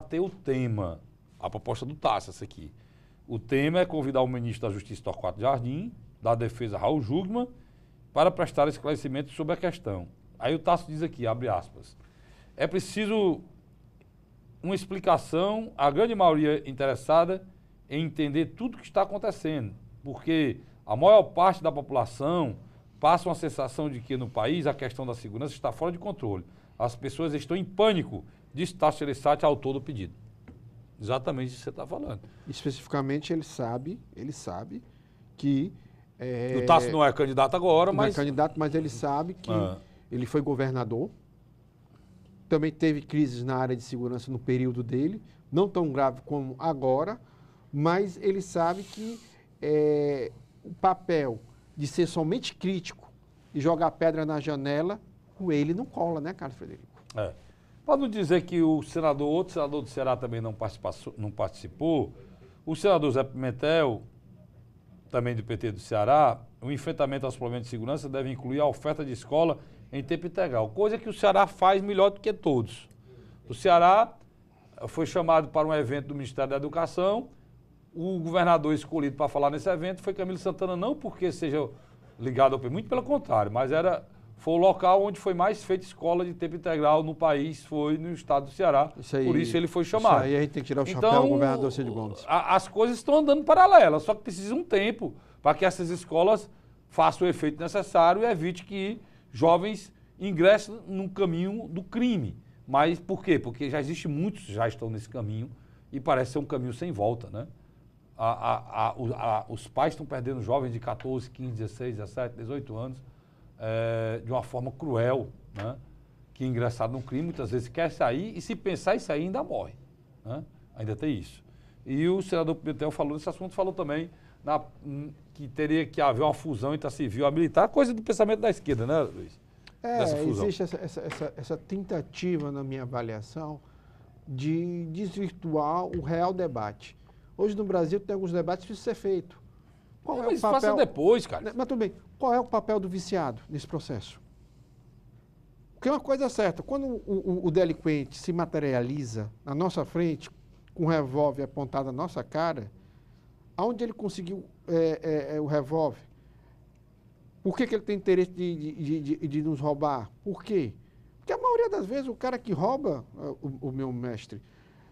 ter o tema, a proposta do Tássio, essa aqui. O tema é convidar o ministro da Justiça, Torquato Jardim, da Defesa, Raul Jungmann, para prestar esclarecimento sobre a questão. Aí o Tássio diz aqui, abre aspas, é preciso uma explicação, a grande maioria interessada em entender tudo o que está acontecendo, porque a maior parte da população passa uma sensação de que no país a questão da segurança está fora de controle. As pessoas estão em pânico, diz Tássio Gereissati, autor do pedido. Exatamente isso que você está falando. Especificamente, ele sabe que... O Tássio não é candidato agora, não mas... é candidato, mas ele sabe que ele foi governador, também teve crises na área de segurança no período dele, não tão grave como agora, mas ele sabe que o papel de ser somente crítico e jogar pedra na janela, com ele não cola, né, Carlos Frederico? Para não dizer que o senador, outro senador do Ceará também não participou, o senador Zé Pimentel, também do PT do Ceará, o enfrentamento aos problemas de segurança deve incluir a oferta de escola em tempo integral, coisa que o Ceará faz melhor do que todos. O Ceará foi chamado para um evento do Ministério da Educação, o governador escolhido para falar nesse evento foi Camilo Santana, não porque seja ligado ao PT, muito pelo contrário, mas foi o local onde foi mais feita escola de tempo integral no país, foi no estado do Ceará, por isso ele foi chamado. Isso aí a gente tem que tirar o chapéu ao governador Cid Gomes. As coisas estão andando paralelas, só que precisa um tempo para que essas escolas façam o efeito necessário e evite que jovens ingressem no caminho do crime. Mas por quê? Porque já existe muitos que já estão nesse caminho e parece ser um caminho sem volta, né? Os pais estão perdendo jovens de 14, 15, 16, 17, 18 anos de uma forma cruel, né? Que ingressado no crime, muitas vezes quer sair e se pensar em sair ainda morre, né? Ainda tem isso. E o senador Pimentel falou nesse assunto, falou também que teria que haver uma fusão entre a civil e a militar, coisa do pensamento da esquerda, né, Luiz? Existe essa tentativa, na minha avaliação, de desvirtuar o real debate. Hoje no Brasil tem alguns debates que precisam ser feitos. Mas faça depois, cara. Mas tudo bem, qual é o papel do viciado nesse processo? Porque é uma coisa certa, quando o delinquente se materializa na nossa frente, com um revólver apontado na nossa cara, aonde ele conseguiu o revólver? Por que ele tem interesse de nos roubar? Por quê? Porque a maioria das vezes o cara que rouba, o meu mestre,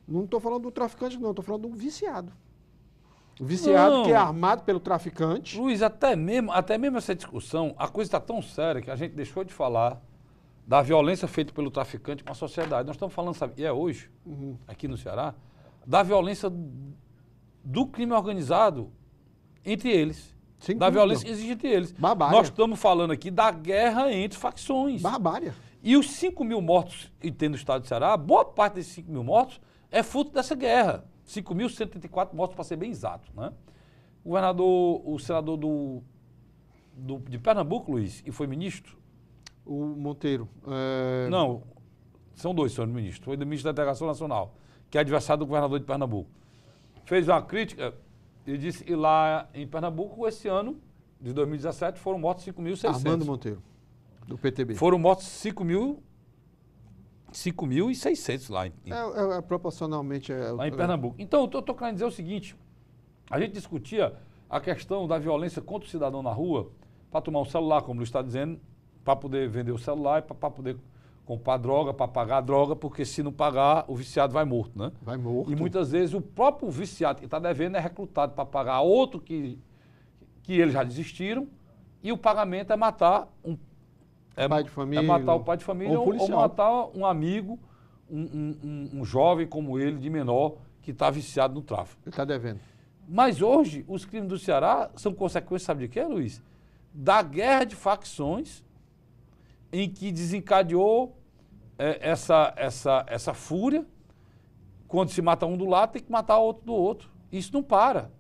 não estou falando do traficante não, estou falando do viciado. O viciado que é armado pelo traficante. Luiz, até mesmo essa discussão, a coisa está tão séria que a gente deixou de falar da violência feita pelo traficante com a sociedade. Nós estamos falando, sabe, e é hoje, aqui no Ceará, da violência do crime organizado entre eles. Sem da dúvida. Violência que existe entre eles. Barbárie. Nós estamos falando aqui da guerra entre facções. Barbárie. E os 5 mil mortos que tem no estado do Ceará, boa parte desses 5 mil mortos é fruto dessa guerra. 5.134 mortos, para ser bem exato, né? O senador de Pernambuco, Luiz, e foi ministro? O Monteiro. Não, são dois, senhor ministro. Foi do ministro da Delegação Nacional, que é adversário do governador de Pernambuco. Fez uma crítica e disse que lá em Pernambuco, esse ano, de 2017, foram mortos 5.600. Armando Monteiro, do PTB. Foram mortos 5.600 lá proporcionalmente. Lá em Pernambuco. Então, eu estou querendo dizer o seguinte, a gente discutia a questão da violência contra o cidadão na rua para tomar um celular, como o Luiz está dizendo, para poder vender o celular e para poder comprar droga, para pagar a droga, porque se não pagar, o viciado vai morto, né? Vai morto. E muitas vezes o próprio viciado que está devendo é recrutado para pagar outro que eles já desistiram e o pagamento é matar pai de família, é matar o pai de família ou matar um amigo, um jovem como ele, de menor, que está viciado no tráfico. Ele está devendo. Mas hoje, os crimes do Ceará são consequências, sabe de quê, Luiz? Da guerra de facções em que desencadeou essa fúria. Quando se mata um do lado, tem que matar o outro do outro. Isso não para.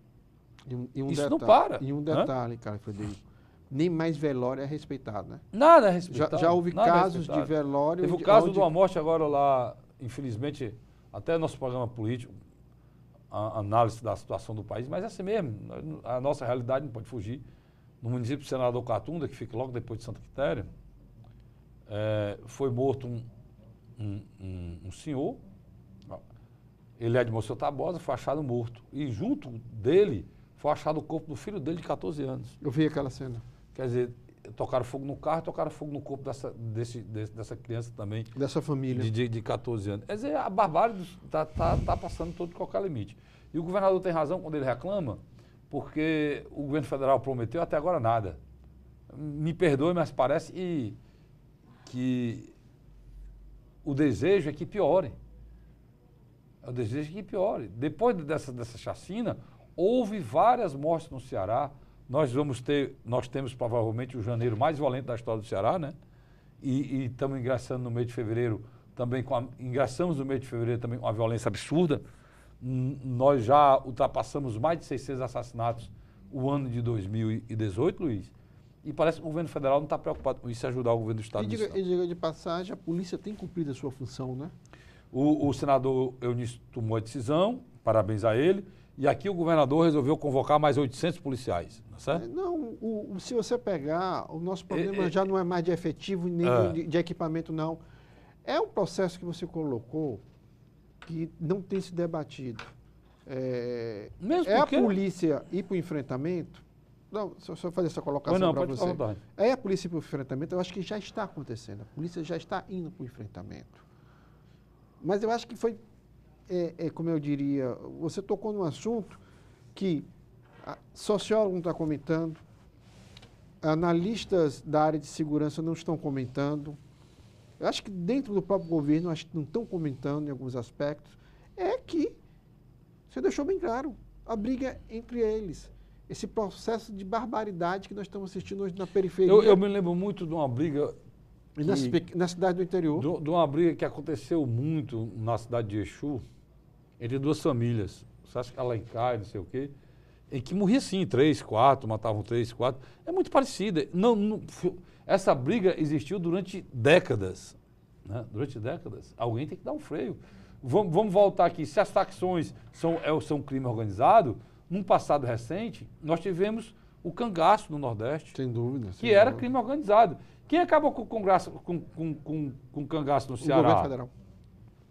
Isso não para. E um detalhe, cara, Frederico. Nem mais velório é respeitado, né? Nada é respeitado. Já houve casos de velório... Teve o caso de uma morte agora lá, infelizmente, até nosso programa político, a análise da situação do país, mas é assim mesmo, a nossa realidade não pode fugir. No município de Senador Catunda, que fica logo depois de Santa Quitéria, foi morto um senhor ele é de Monsenhor Tabosa, foi achado morto. E junto dele foi achado o corpo do filho dele de 14 anos. Eu vi aquela cena. Quer dizer, tocaram fogo no carro, tocaram fogo no corpo dessa criança também. Dessa família. De 14 anos. Quer dizer, a barbárie está passando todo de qualquer limite. E o governador tem razão quando ele reclama, porque o governo federal prometeu até agora nada. Me perdoe, mas parece que o desejo é que piore. O desejo é que piore. Depois dessa chacina, houve várias mortes no Ceará. Nós temos provavelmente o janeiro mais violento da história do Ceará, né? E estamos ingressando no mês de fevereiro também ingressamos no mês de fevereiro também com uma violência absurda. Nós já ultrapassamos mais de 600 assassinatos o ano de 2018, Luiz. E parece que o governo federal não está preocupado com isso e ajudar o governo do Estado. E diga de passagem, a polícia tem cumprido a sua função, né? O senador Eunício tomou a decisão, parabéns a ele, e aqui o governador resolveu convocar mais 800 policiais, não é certo? Não, se você pegar, o nosso problema já não é mais de efetivo nem de equipamento, não. É um processo que você colocou que não tem se debatido. A polícia ir para o enfrentamento. Não, só fazer essa colocação para você. A polícia ir para o enfrentamento, eu acho que já está acontecendo. A polícia já está indo para o enfrentamento. Mas eu acho que foi, como eu diria, você tocou num assunto que sociólogo não está comentando, analistas da área de segurança não estão comentando. Eu acho que dentro do próprio governo, acho que não estão comentando em alguns aspectos, é que, você deixou bem claro, a briga entre eles. Esse processo de barbaridade que nós estamos assistindo hoje na periferia. Eu me lembro muito de uma briga... na cidade do interior. De uma briga que aconteceu muito na cidade de Exu, entre duas famílias. Você acha que Alencar, não sei o quê, em que morria assim, 3, 4, matavam 3, 4. É muito parecida. Essa briga existiu durante décadas. Né? Durante décadas. Alguém tem que dar um freio. Vamos voltar aqui. Se as facções são crime organizado, num passado recente, nós tivemos o cangaço no Nordeste. Sem dúvida. Que era crime organizado. Quem acabou com o cangaço no Ceará? O governo federal.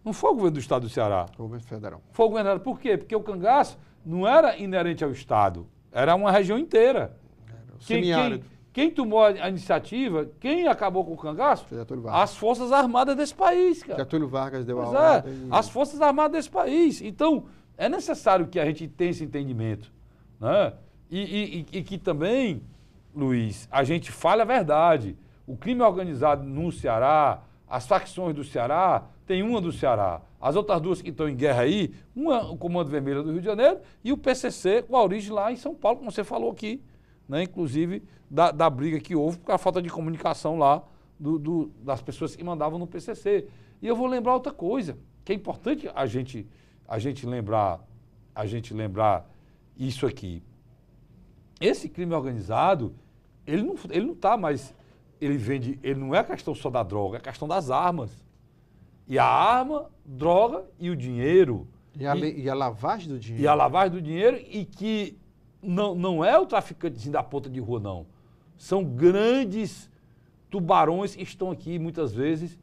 Não foi o governo do Estado do Ceará. O governo federal. Foi o governo federal. Por quê? Porque o cangaço não era inerente ao Estado. Era uma região inteira. Quem tomou a iniciativa, quem acabou com o cangaço? As Forças Armadas desse país, cara. Getúlio Vargas deu a ordem. As Forças Armadas desse país. Então, é necessário que a gente tenha esse entendimento. Né? E que também, Luiz, a gente fale a verdade. O crime organizado no Ceará, as facções do Ceará, tem uma do Ceará. As outras duas que estão em guerra aí, uma o Comando Vermelho do Rio de Janeiro e o PCC com a origem lá em São Paulo, como você falou aqui, né? Inclusive da briga que houve por causa da falta de comunicação lá das pessoas que mandavam no PCC. E eu vou lembrar outra coisa, que é importante a gente lembrar isso aqui. Esse crime organizado, ele não está mais... Ele não é a questão só da droga, é a questão das armas. E a arma, droga e o dinheiro. E a lavagem do dinheiro. E a lavagem do dinheiro e que não é o traficante da ponta de rua, não. São grandes tubarões que estão aqui, muitas vezes,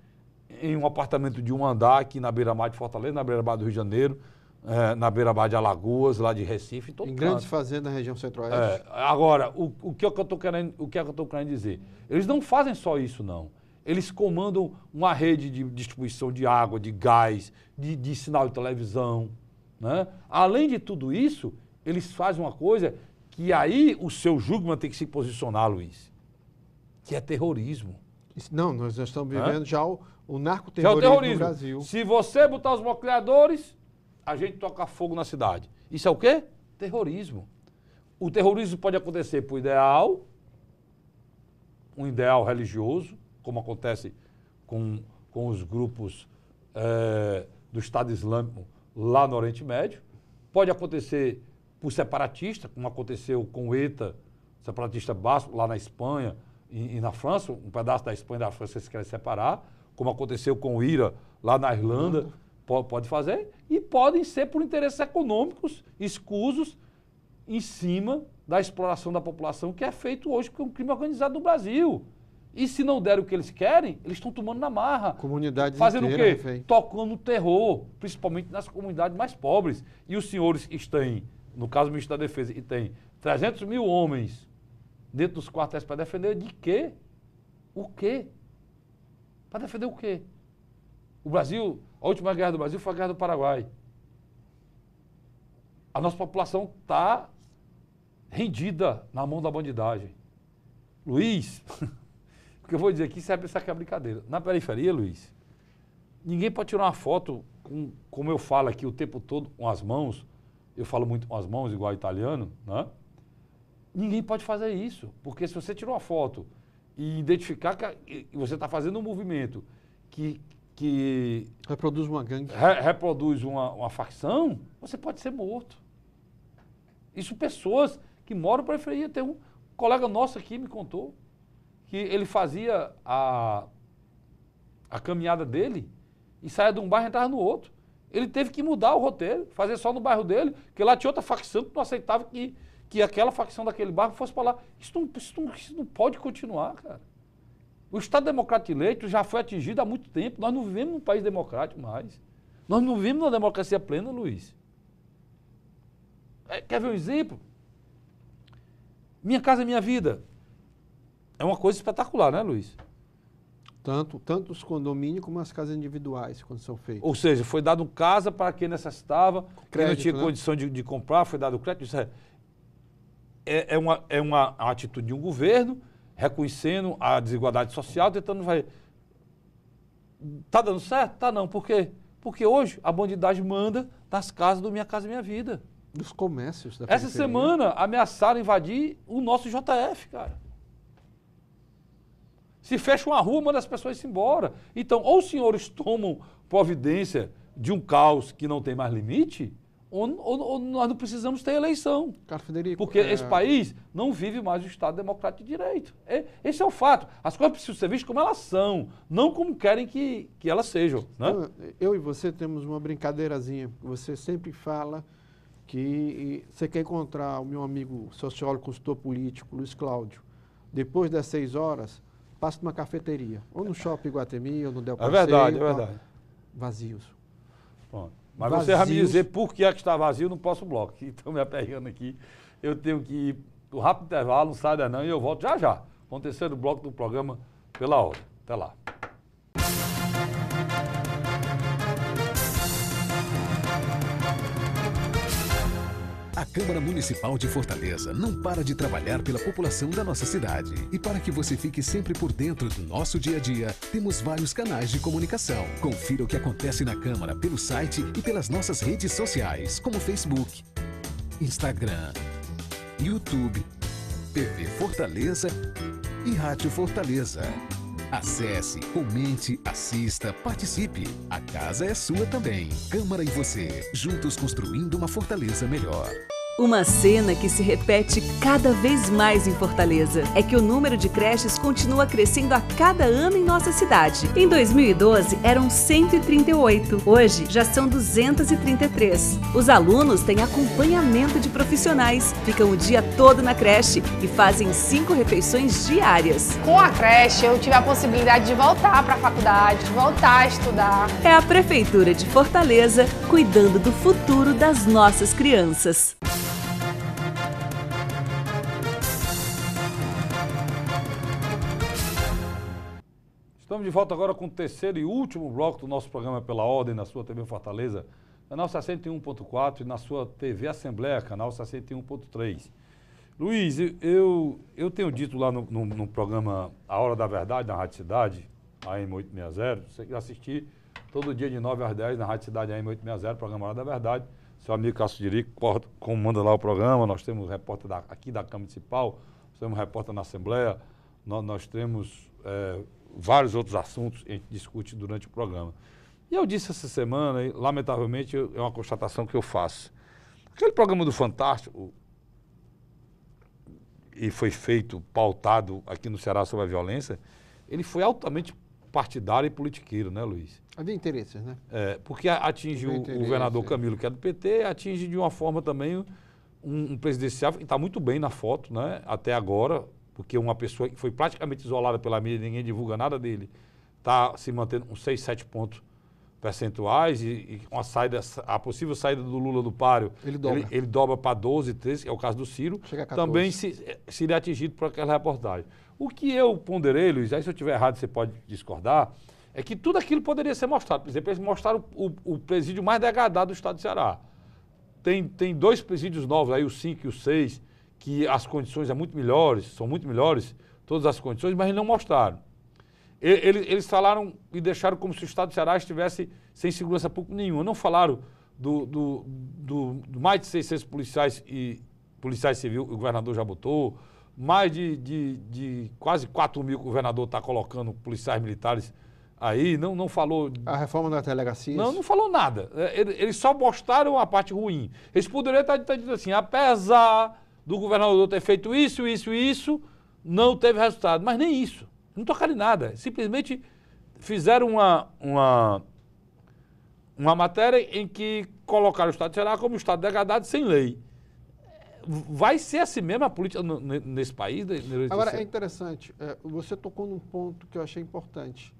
em um apartamento de um andar aqui na beira-mar de Fortaleza, na beira-mar do Rio de Janeiro, na beira-mar de Alagoas, lá de Recife, em grandes fazendas na região centro-oeste. Agora, o que é que eu estou querendo dizer? Eles não fazem só isso, não. Eles comandam uma rede de distribuição de água, de gás, de sinal de televisão. Né? Além de tudo isso, eles fazem uma coisa que aí o seu Jugman tem que se posicionar, Luiz, que é terrorismo. Não, nós estamos vivendo já o narcoterrorismo no Brasil. Se você botar os boqueadores, a gente toca fogo na cidade. Isso é o quê? Terrorismo. O terrorismo pode acontecer por ideal, um ideal religioso, como acontece com os grupos do Estado Islâmico lá no Oriente Médio. Pode acontecer por separatista, como aconteceu com o ETA, separatista basco, lá na Espanha e na França, um pedaço da Espanha e da França eles querem separar, como aconteceu com o IRA lá na Irlanda. Pode fazer, e podem ser por interesses econômicos escusos em cima da exploração da população que é feito hoje com o crime organizado no Brasil. E se não der o que eles querem, eles estão tomando na marra. Comunidades fazendo o inteiras, quê? refém. Tocando terror, principalmente nas comunidades mais pobres. E os senhores que têm, no caso do Ministro da Defesa, e tem 300 mil homens dentro dos quartéis para defender de quê? O quê? Para defender o quê? O Brasil, a última guerra do Brasil foi a guerra do Paraguai. A nossa população está rendida na mão da bandidagem. Luiz, o que eu vou dizer aqui, você vai pensar que é brincadeira. Na periferia, Luiz, ninguém pode tirar uma foto, como eu falo aqui o tempo todo, com as mãos. Eu falo muito com as mãos, igual italiano, né? Ninguém pode fazer isso, porque se você tirar uma foto e identificar que você está fazendo um movimento que reproduz uma gangue. Reproduz uma facção, você pode ser morto. Isso pessoas que moram na periferia. Tem um colega nosso aqui me contou que ele fazia a caminhada dele e saía de um bairro e entrava no outro. Ele teve que mudar o roteiro, fazer só no bairro dele, porque lá tinha outra facção que não aceitava que aquela facção daquele bairro fosse para lá. Isso não pode continuar, cara. O Estado Democrático de Direito já foi atingido há muito tempo. Nós não vivemos num país democrático mais. Nós não vivemos numa democracia plena, Luiz. Quer ver um exemplo? Minha Casa Minha Vida. É uma coisa espetacular, né, Luiz? Tanto os condomínios como as casas individuais, quando são feitas. Ou seja, foi dado casa para quem necessitava, quem não tinha, né, condição de comprar, foi dado crédito. Isso é uma atitude de um governo reconhecendo a desigualdade social, tentando vai. Tá dando certo? Tá não. Por quê? Porque hoje a bandidagem manda nas casas do Minha Casa Minha Vida. Dos comércios da Essa periferia. semana ameaçaram invadir o nosso JF, cara. Se fecha uma rua, manda as pessoas embora. Então, ou os senhores tomam providência de um caos que não tem mais limite, ou nós não precisamos ter eleição. Cara, Federico, Porque esse país não vive mais o Estado Democrático de Direito. Esse é o fato. As coisas precisam ser vistas como elas são, não como querem que elas sejam. Né? Eu e você temos uma brincadeirazinha. Você sempre fala que você quer encontrar o meu amigo sociólogo, consultor político, Luiz Cláudio, depois das 6 horas, passa numa cafeteria, ou no Shopping Iguatemi, ou no Del Passeio. É verdade, é verdade. Vazios. Pronto. Mas você vai me dizer por que é que está vazio no próximo bloco. Estão me aperreando aqui. Eu tenho que ir no rápido intervalo, não sai daí não, e eu volto já já. Com o terceiro bloco do programa Pela Ordem. Até lá. A Câmara Municipal de Fortaleza não para de trabalhar pela população da nossa cidade. E para que você fique sempre por dentro do nosso dia a dia, temos vários canais de comunicação. Confira o que acontece na Câmara pelo site e pelas nossas redes sociais, como Facebook, Instagram, YouTube, TV Fortaleza e Rádio Fortaleza. Acesse, comente, assista, participe. A casa é sua também. Câmara e você, juntos construindo uma Fortaleza melhor. Uma cena que se repete cada vez mais em Fortaleza é que o número de creches continua crescendo a cada ano em nossa cidade. Em 2012, eram 138. Hoje, já são 233. Os alunos têm acompanhamento de profissionais, ficam o dia todo na creche e fazem 5 refeições diárias. Com a creche, eu tive a possibilidade de voltar para a faculdade, de voltar a estudar. É a Prefeitura de Fortaleza cuidando do futuro das nossas crianças. Estamos de volta agora com o terceiro e último bloco do nosso programa Pela Ordem, na sua TV Fortaleza, canal 61.4 e na sua TV Assembleia, canal 61.3. Luiz, eu tenho dito lá no programa A Hora da Verdade, na Rádio Cidade, AM 860, você que assistir todo dia de 9 às 10 na Rádio Cidade AM 860, programa A Hora da Verdade. Seu amigo Cássio Dirico comanda lá o programa, nós temos repórter aqui da Câmara Municipal, nós temos repórter na Assembleia, nós temos vários outros assuntos que a gente discute durante o programa. E eu disse essa semana, e, lamentavelmente, é uma constatação que eu faço. Aquele programa do Fantástico, e foi feito, pautado aqui no Ceará sobre a violência, ele foi altamente partidário e politiqueiro, né, Luiz? Havia interesses, né? Porque atinge o governador Camilo, que é do PT, atinge de uma forma também um presidenciável, que está muito bem na foto, né, até agora, porque uma pessoa que foi praticamente isolada pela mídia, ninguém divulga nada dele, está se mantendo com 6, 7 pontos percentuais e uma saída, a possível saída do Lula do páreo, ele dobra para 12, 13, que é o caso do Ciro, chega a 14. Também seria atingido por aquela reportagem. O que eu ponderei, Luiz, aí se eu estiver errado você pode discordar, é que tudo aquilo poderia ser mostrado. Por exemplo, eles mostraram o presídio mais degradado do estado do Ceará. Tem 2 presídios novos, aí o 5 e o 6, que as condições são muito melhores, todas as condições, mas eles não mostraram. Eles falaram e deixaram como se o estado do Ceará estivesse sem segurança pública nenhuma. Não falaram do mais de 600 policiais civis, o governador já botou, mais de quase 4 mil que o governador está colocando policiais militares aí, não falou... A reforma das delegacias? Não falou nada. Eles só mostraram a parte ruim. Eles poderiam estar dizendo assim, apesar do governador ter feito isso, não teve resultado. Mas nem isso. Não tocaram em nada. Simplesmente fizeram uma matéria em que colocaram o estado de Ceará como estado degradado sem lei. Vai ser assim mesmo a política nesse país? Agora, é interessante. Você tocou num ponto que eu achei importante.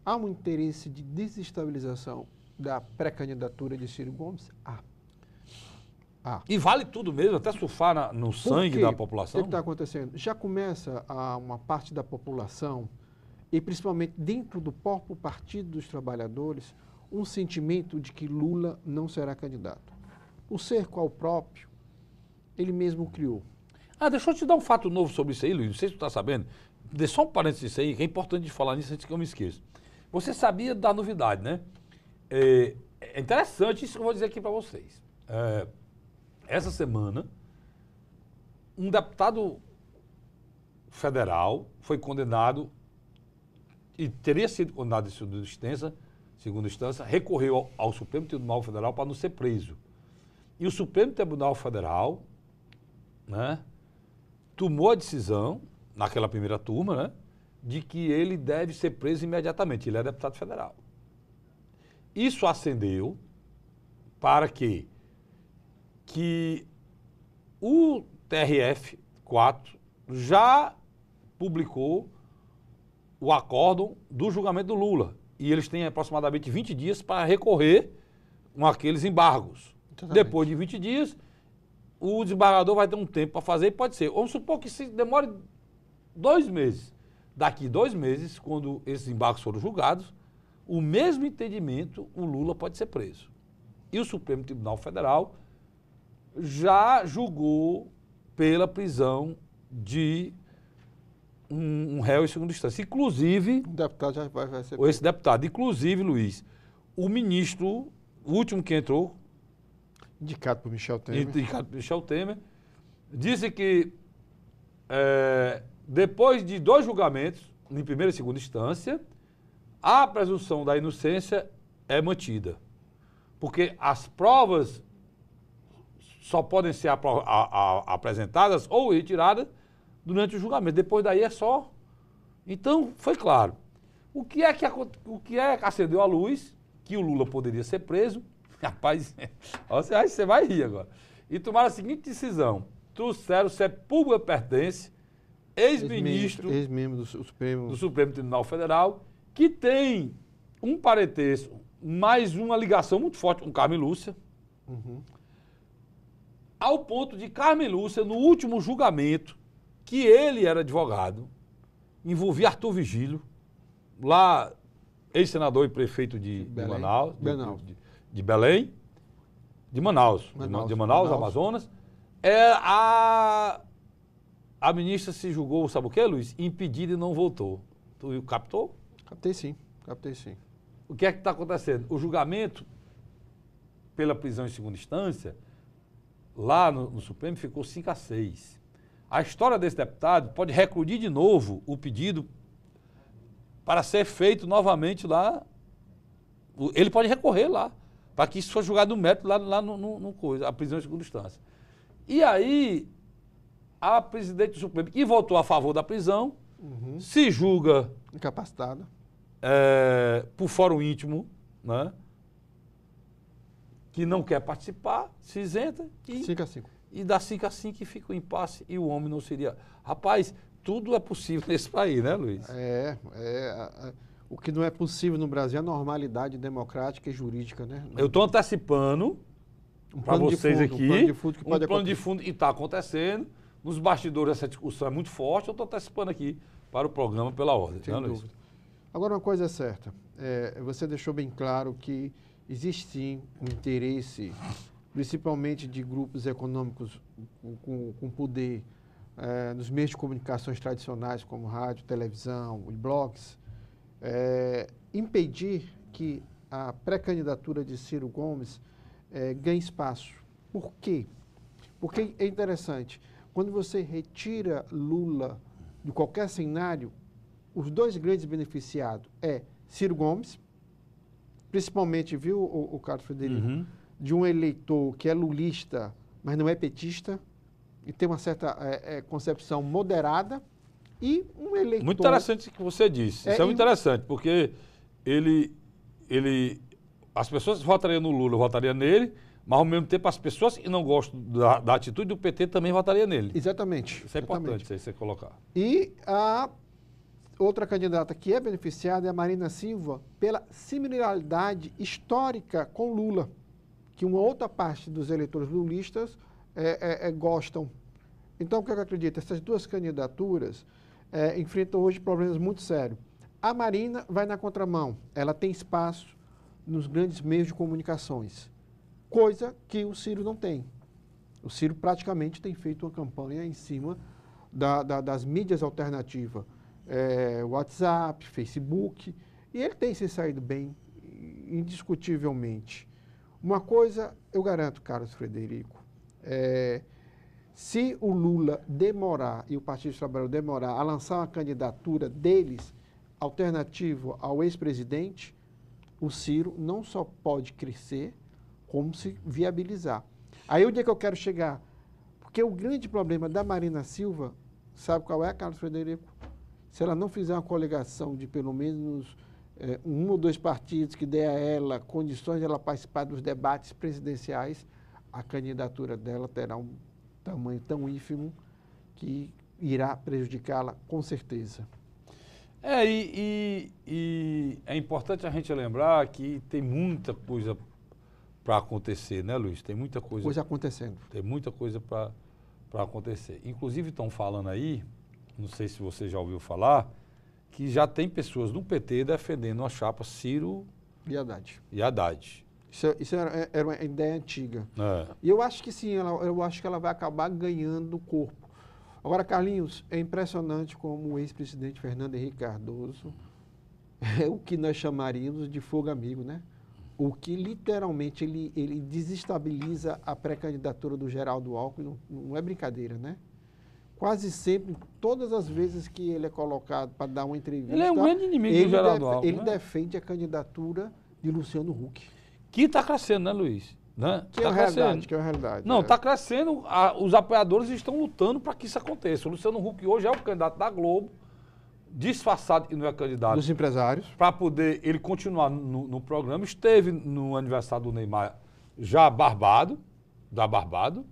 Há um interesse de desestabilização da pré-candidatura de Ciro Gomes? E vale tudo mesmo, até surfar no sangue da população? O que está acontecendo? Já começa uma parte da população, e principalmente dentro do próprio Partido dos Trabalhadores, um sentimento de que Lula não será candidato. O cerco ao próprio, ele mesmo criou. Deixa eu te dar um fato novo sobre isso aí, Luiz. Não sei se tu está sabendo. Deixa só um parênteses nisso aí, que é importante de falar nisso antes que eu me esqueça. Você sabia da novidade, né? É interessante isso que eu vou dizer aqui para vocês. Essa semana, um deputado federal foi condenado, e teria sido condenado em segunda instância, recorreu ao Supremo Tribunal Federal para não ser preso. E o Supremo Tribunal Federal, né, tomou a decisão, naquela primeira turma, né, de que ele deve ser preso imediatamente. Ele é deputado federal. Isso acendeu para que o TRF-4 já publicou o acórdão do julgamento do Lula. E eles têm aproximadamente 20 dias para recorrer com aqueles embargos. Exatamente. Depois de 20 dias, o desembargador vai ter um tempo para fazer e pode ser. Vamos supor que se demore 2 meses. Daqui 2 meses, quando esses embargos foram julgados, o mesmo entendimento, o Lula pode ser preso. E o Supremo Tribunal Federal já julgou pela prisão de um réu em segunda instância. Inclusive... O deputado já vai ser preso. Esse deputado. Inclusive, Luiz, o ministro, o último que entrou... Indicado por Michel Temer. Disse que depois de 2 julgamentos, em primeira e segunda instância, a presunção da inocência é mantida. Porque as provas só podem ser apresentadas ou retiradas durante o julgamento. Depois daí é só... Então, foi claro. O que é que acendeu a luz? Que o Lula poderia ser preso. Rapaz, você vai rir agora. E tomaram a seguinte decisão. Trouxeram Sepúlveda Pertence, ex-membro do Supremo Tribunal Federal, que tem um parentesco, mais uma ligação muito forte com Carmen Lúcia, ao ponto de Carmen Lúcia, no último julgamento, que ele era advogado, envolvia Arthur Vigílio, lá, ex-senador e prefeito de Manaus, de Belém, de Manaus, Amazonas, a ministra se julgou, sabe o que, Luiz? Impedida e não voltou. Tu captou? Captei sim. O que é que está acontecendo? O julgamento pela prisão em segunda instância, lá no Supremo, ficou 5-6. A história desse deputado pode recrudir de novo o pedido para ser feito novamente lá. Ele pode recorrer lá, para que isso fosse julgado no mérito lá no coisa, a prisão em segunda instância. E aí, a presidente do Supremo, que votou a favor da prisão, se julga... incapacitada. Por fórum íntimo, né? Que não quer participar, se isenta e... 5-5. e dá 5-5 que fica o impasse e o homem não seria... Rapaz, tudo é possível nesse país, né, Luiz? O que não é possível no Brasil é a normalidade democrática e jurídica, né? Eu estou antecipando para vocês aqui um plano de fundo que pode plano de acontecer. fundo e está acontecendo. Nos bastidores essa discussão é muito forte, eu estou antecipando aqui para o programa pela ordem, Sem né, Luiz? dúvida. Agora, uma coisa é certa, você deixou bem claro que existe sim um interesse, principalmente de grupos econômicos com poder, nos meios de comunicações tradicionais, como rádio, televisão e blogs, impedir que a pré-candidatura de Ciro Gomes ganhe espaço. Por quê? Porque é interessante, quando você retira Lula de qualquer cenário, os dois grandes beneficiados Ciro Gomes, principalmente, viu, o Carlos Frederico, de um eleitor que é lulista, mas não é petista, e tem uma certa concepção moderada, e um eleitor... Muito interessante o que você disse. Isso é muito interessante, porque as pessoas votariam no Lula, votariam nele, mas ao mesmo tempo as pessoas que não gostam da atitude do PT também votariam nele. Exatamente. Isso é importante, isso aí você colocar. E a outra candidata que é beneficiada é a Marina Silva, pela similaridade histórica com Lula, que uma outra parte dos eleitores lulistas gostam. Então, o que eu acredito? Essas duas candidaturas enfrentam hoje problemas muito sérios. A Marina vai na contramão, ela tem espaço nos grandes meios de comunicações, coisa que o Ciro não tem. O Ciro praticamente tem feito uma campanha em cima das mídias alternativas, WhatsApp, Facebook, e ele tem se saído bem, indiscutivelmente. Uma coisa eu garanto, Carlos Frederico, se o Lula demorar e o Partido dos Trabalhadores demorar a lançar uma candidatura deles, alternativo ao ex-presidente, o Ciro não só pode crescer, como se viabilizar. Aí o dia que eu quero chegar, porque o grande problema da Marina Silva, sabe qual é, Carlos Frederico? Se ela não fizer uma coligação de pelo menos um ou dois partidos que dê a ela condições de ela participar dos debates presidenciais, a candidatura dela terá um tamanho tão ínfimo que irá prejudicá-la com certeza. E é importante a gente lembrar que tem muita coisa para acontecer, né, Luiz? Tem muita coisa acontecendo. Tem muita coisa para acontecer. Inclusive estão falando aí, não sei se você já ouviu falar, que já tem pessoas no PT defendendo a chapa Ciro e Haddad. Isso era uma ideia antiga. E eu acho que sim, eu acho que ela vai acabar ganhando corpo. Agora, Carlinhos, é impressionante como o ex-presidente Fernando Henrique Cardoso é o que nós chamaríamos de fogo amigo, né? O que literalmente ele desestabiliza a pré-candidatura do Geraldo Alckmin, não é brincadeira, né? Quase sempre, todas as vezes que ele é colocado para dar uma entrevista... Ele é um grande inimigo do Geraldo Alckmin. Ele defende a candidatura de Luciano Huck. Que está crescendo, né, Luiz? Né? Que é a realidade. Não, está crescendo. Os apoiadores estão lutando para que isso aconteça. O Luciano Huck hoje é o candidato da Globo, disfarçado e não é candidato. Dos empresários. Para poder ele continuar no programa. Esteve no aniversário do Neymar já barbado.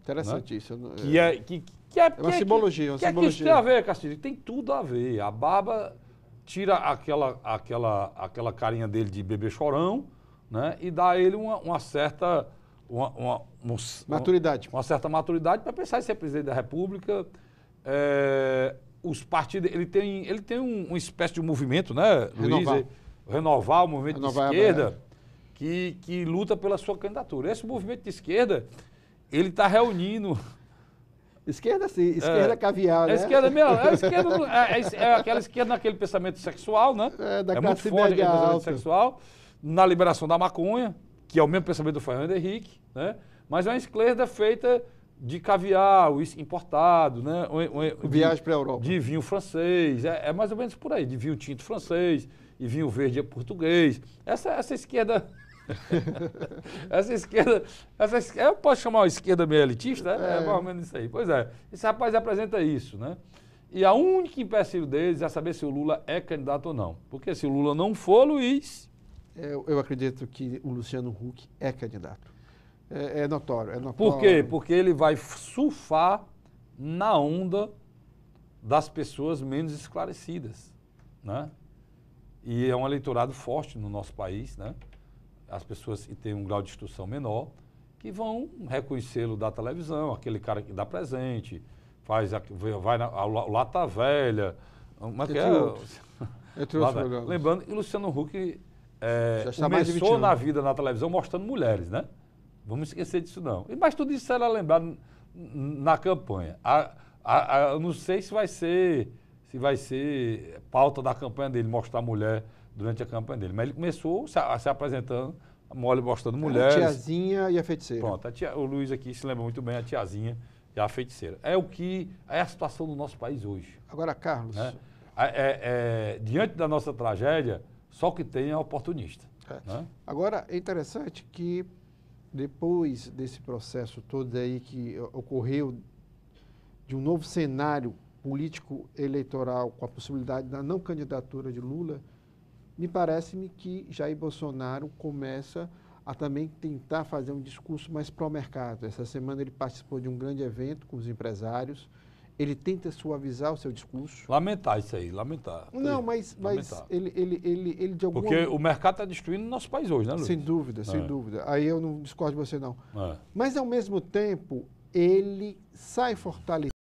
Interessante, né? Isso. Que é uma simbologia. Que isso tem a ver, Castilho? Tem tudo a ver. A barba tira aquela carinha dele de bebê chorão, né? E dá a ele uma certa... maturidade. Uma certa maturidade para pensar em ser presidente da República. Os partidos, ele tem uma espécie de movimento, né, Luiz? Renovar o movimento de esquerda que luta pela sua candidatura. Esse movimento de esquerda, ele está reunindo... Esquerda sim, esquerda caviar, né? Esquerda mesmo, é aquela esquerda naquele pensamento sexual, né? Da muito forte aquele pensamento sexual, na liberação da maconha, que é o mesmo pensamento do Fernando Henrique, né? Mas é uma esquerda feita de caviar, uísque importado, né? Viagem para a Europa. De vinho francês, é mais ou menos por aí, de vinho tinto francês e vinho verde português. Essa esquerda... eu posso chamar uma esquerda meio elitista? É mais ou menos isso aí. Pois é, esse rapaz apresenta isso, né? E a única empecilho deles é saber se o Lula é candidato ou não. Porque se o Lula não for, Luiz... Eu acredito que o Luciano Huck é candidato. é notório. Por quê? Porque ele vai surfar na onda das pessoas menos esclarecidas, né? E é um eleitorado forte no nosso país, né? As pessoas que têm um grau de instrução menor, que vão reconhecê-lo da televisão, aquele cara que dá presente, vai ao Lata Velha, Entre outros programas. Lembrando que o Luciano Huck Já está mais de 20 começou anos. na vida na televisão mostrando mulheres, né? Vamos esquecer disso não. Mas tudo isso será lembrado na campanha. Eu não sei se vai ser pauta da campanha dele, mostrar mulher durante a campanha dele. Mas ele começou se apresentando, mostrando mulheres. A tiazinha e a feiticeira. Pronto, o Luiz aqui se lembra muito bem, a tiazinha e a feiticeira. É a situação do nosso país hoje. Agora, Carlos... Né? Diante da nossa tragédia, só o que tem é oportunista. Né? Agora, é interessante que depois desse processo todo aí que ocorreu de um novo cenário político eleitoral com a possibilidade da não candidatura de Lula, me parece-me que Jair Bolsonaro começa a também tentar fazer um discurso mais pró-mercado. Essa semana ele participou de um grande evento com os empresários. Ele tenta suavizar o seu discurso. Lamentar isso aí, lamentar. Não, mas ele de alguma... Porque o mercado está destruindo o nosso país hoje, né, Luiz? Sem dúvida, sem dúvida. Aí eu não discordo de você, não. É. Mas, ao mesmo tempo, ele sai fortalecido